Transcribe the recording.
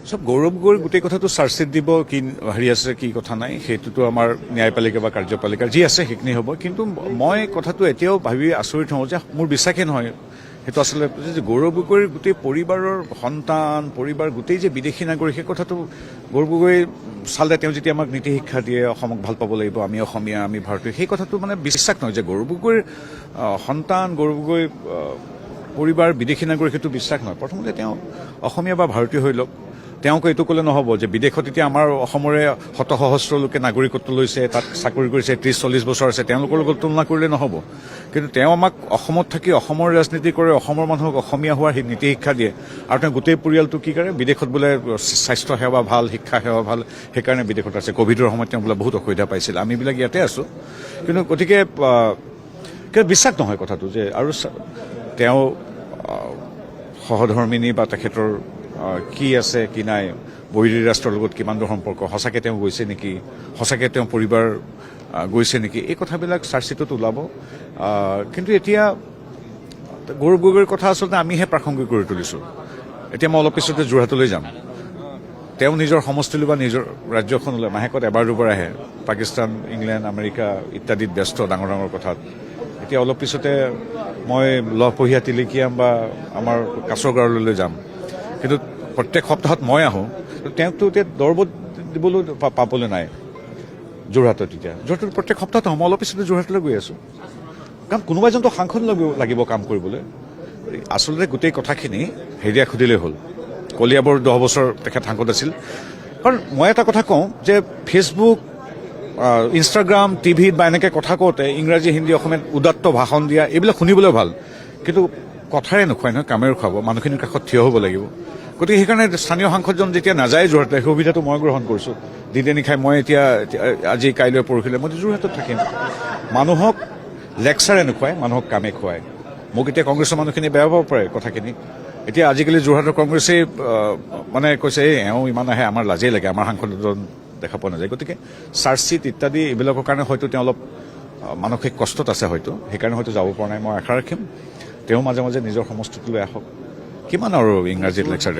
সব গৌৰৱ গগৈৰ গোটেই কথাটো চাৰ্জশ্বিট দিব কি হেৰি আছে কি কথা নাই সেইটোতো আমাৰ ন্যায়পালিকা বা কাৰ্যপালিকাৰ যি আছে সেইখিনি হ'ব কিন্তু মই কথাটো এতিয়াও ভাবি আচৰিত হওঁ যে মোৰ বিশ্বাসেই নহয় সেইটো আচলতে যে গৌৰৱ গগৈৰ গোটেই পৰিবাৰৰ সন্তান পৰিবাৰ গোটেই যে বিদেশী নাগৰিক সেই কথাটো গৌৰৱ গগৈ চালে তেওঁ যেতিয়া আমাক নীতি শিক্ষা দিয়ে অসমক ভাল পাব লাগিব আমি অসমীয়া আমি ভাৰতীয় সেই কথাটো মানে বিশ্বাস নহয় যে গৌৰৱ গগৈৰ সন্তান গৌৰৱ গগৈ পৰিবাৰ বিদেশী নাগৰিক সেইটো বিশ্বাস নহয় প্ৰথমতে তেওঁ অসমীয়া বা ভাৰতীয় হৈ লওক তেওঁক এইটো ক'লে নহ'ব যে বিদেশত এতিয়া আমাৰ অসমৰে শত সহস্ৰ লোকে নাগৰিকত্ব লৈছে তাত চাকৰি কৰিছে 30-40 বছৰ আছে তেওঁলোকৰ লগত তুলনা কৰিলে নহ'ব কিন্তু তেওঁ আমাক অসমত থাকি অসমৰ ৰাজনীতি কৰে অসমৰ মানুহক অসমীয়া হোৱাৰ নীতি শিক্ষা দিয়ে আৰু তেওঁ গোটেই পৰিয়ালটো কি কৰে বিদেশত বোলে স্বাস্থ্য সেৱা ভাল শিক্ষা সেৱা ভাল সেইকাৰণে বিদেশত আছে ক'ভিডৰ সময়ত তেওঁ বোলে বহুত অসুবিধা পাইছিল আমিবিলাক ইয়াতে আছোঁ কিন্তু গতিকে বিশ্বাস নহয় কথাটো যে আৰু তেওঁ সহধৰ্মিনী বা তেখেতৰ কি আছে কি নাই বৈৰী ৰাষ্ট্ৰৰ লগত কিমান দূৰ সম্পৰ্ক সঁচাকৈ তেওঁ গৈছে নেকি সঁচাকৈ তেওঁ পৰিবাৰ গৈছে নেকি এই কথাবিলাক চাৰ্জশ্বিটত ওলাব কিন্তু এতিয়া গৌৰৱ গগৈৰ কথা আচলতে আমিহে প্ৰাসংগিক কৰি তুলিছোঁ এতিয়া মই অলপ পিছতে যোৰহাটলৈ যাম তেওঁ নিজৰ সমষ্টিলৈ বা নিজৰ ৰাজ্যখনলৈ মাহেকত এবাৰ দুবাৰ আহে পাকিস্তান ইংলেণ্ড আমেৰিকা ইত্যাদিত ব্যস্ত ডাঙৰ ডাঙৰ কথাত এতিয়া অলপ পিছতে মই লহপহীয়া তিলিকিয়াম বা আমাৰ কাছৰগাঁৱলৈ যাম কিন্তু প্ৰত্যেক সপ্তাহত মই আহোঁ তেওঁকতো এতিয়া দৰবত দিবলৈ পাবলৈ নাই যোৰহাটত এতিয়া যোৰহাটত প্ৰত্যেক সপ্তাহত আহোঁ মই অলপ পিছতে যোৰহাটলৈ গৈ আছোঁ কাৰণ কোনোবা এজনতো সাংসদ লাগিব কাম কৰিবলৈ আচলতে গোটেই কথাখিনি হেৰিয়াক সুধিলেই হ'ল কলিয়াবৰ 10 বছৰ তেখেত সাংসদ আছিল কাৰণ মই এটা কথা কওঁ যে ফেচবুক ইনষ্টাগ্ৰাম টিভিত বা এনেকৈ কথা কওঁতে ইংৰাজী হিন্দী অসমীয়াত উদাত্ত ভাষণ দিয়া এইবিলাক শুনিবলৈ ভাল কিন্তু কথাৰে নোখোৱাই নহয় কামেৰে খুৱাব মানুহখিনিৰ কাষত থিয় হ'ব লাগিব গতিকে সেইকাৰণে স্থানীয় সাংসদজন যেতিয়া নাযায় যোৰহাটলৈ সেই সুবিধাটো মই গ্ৰহণ কৰিছোঁ দিনে নিশাই মই এতিয়া আজি কাইলৈ পৰহিলৈ মই যোৰহাটত থাকিম মানুহক লেকচাৰে নোখোৱাই মানুহক কামে খুৱায় মোক এতিয়া কংগ্ৰেছৰ মানুহখিনি বেয়া পাব পাৰে কথাখিনি এতিয়া আজিকালি যোৰহাটৰ কংগ্ৰেছেই মানে কৈছে এওঁ ইমান আহে আমাৰ লাজেই লাগে আমাৰ সাংসদজন দেখা পোৱা নাযায় গতিকে চাৰ্জশ্বিট ইত্যাদি এইবিলাকৰ কাৰণে হয়তো তেওঁ অলপ মানসিক কষ্টত আছে হয়তো সেইকাৰণে হয়তো যাব পৰা নাই মই আশা ৰাখিম তেওঁ মাজে মাজে নিজৰ সমষ্টিটোলৈ আহক কিমান আৰু ইংৰাজীত লেকচাৰ